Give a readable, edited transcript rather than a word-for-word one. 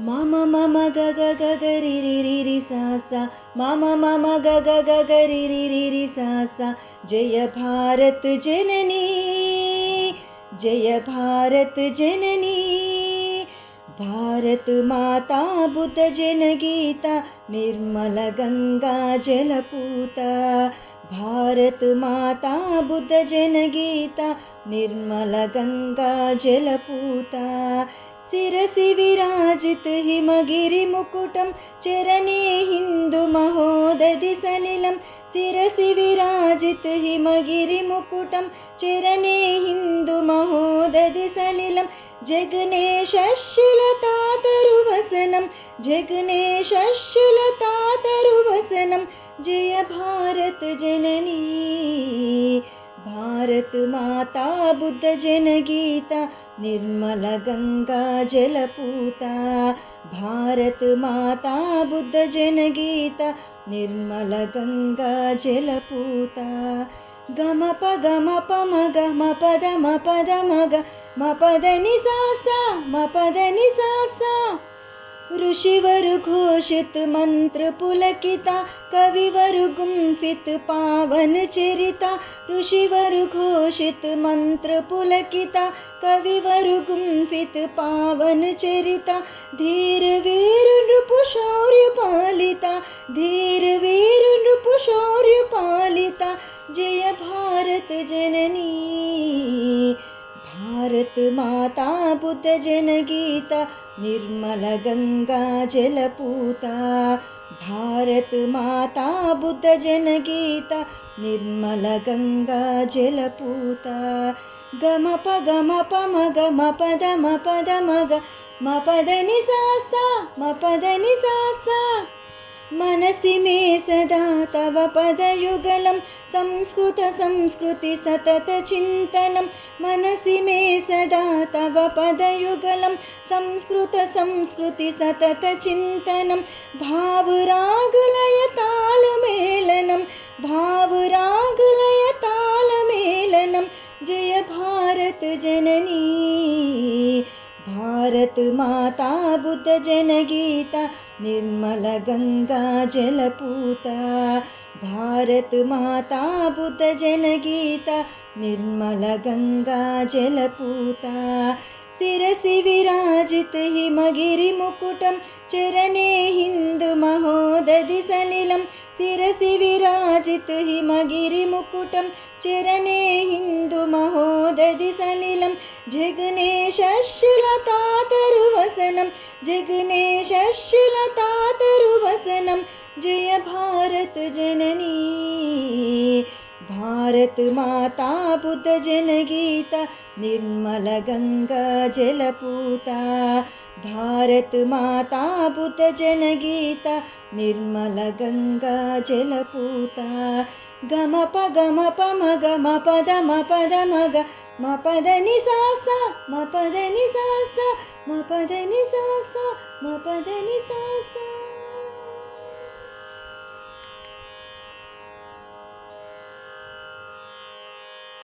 मम मम ग ग ग ग रि रि रि रि सा सा मम मम ग ग ग ग रि रि रि रि सा सा। जय भारत जननी जय भारत जननी। भारत माता बुद्ध जन गीता निर्मल गंगा जलपूता। भारत माता बुद्ध जन गीता निर्मल गंगा जलपूता। शिरसि विराजित हिमगिरि मुकुटं चरणे हिंदु महोदधि सलिलं। शिरसि विराजित हिमगिरि मुकुटं चरणे हिंदु महोदधि सलिलं। जगनेशशीलतातरुवसनं जगनेशशीलतातरुवसनं। जय भारत जननी भारत माता बुद्ध जन गीता निर्मल गंगा जलपूता। भारत माता बुद्ध जन गीता निर्मल गंगा जलपूता। गम प मग म पद मग म पद नि सा सा म पद नि सा सा। ऋषिवर घोषित मंत्र पुलकिता कविवर गुम्फित पावन चरिता। ऋषिवर घोषित मंत्र पुलकिता कविवर गुम्फित पावन चरिता। धीर वीर नृप शौर्य पालिता धीर वीर नृप शौर्य पालिता। जय भारत जननी भारत माता बुद्ध जन गीता निर्मल गंगा जलपूता। भारत माता बुद्ध जन गीता निर्मल गंगा जलपूता। गम प मग म पद मग म पद नि सा सा म पद नि सा सा। मनसि मे सदा तव पदयुगलं संस्कृत संस्कृति सतत चिन्तनं। मनसि मे सदा तव पदयुगलं संस्कृत संस्कृति सतत चिन्तनं। भावरागलय तालमेलनं भावरागलय तालमेलनं। जय भारत जननी भारत माता बुद्ध जन गीता निर्मल गंगा जलपूता। भारत माता बुद्ध जन गीता निर्मल गंगा जलपूता। शिरसि विराजित हिमगिरि मुकुटं चरणे हिंदु महोदधि सलिलं। शिरसि विराजित हिमगिरि मुकुटं चरणे हिंदु महोदधि सलिलं। जगनेशशीलतातरुवसनं जगनेशशीलतातरुवसनं। जय भारत जननी भारत माता बुद्ध जन गीता निर्मल गंगा जलपूता। भारत माता बुद्ध जन गीता निर्मल गंगा जलपूता। गम प मग म पद मग म पद नि सा सा म पद नि सा सा म पद नि सा सा म पद नि सा सा।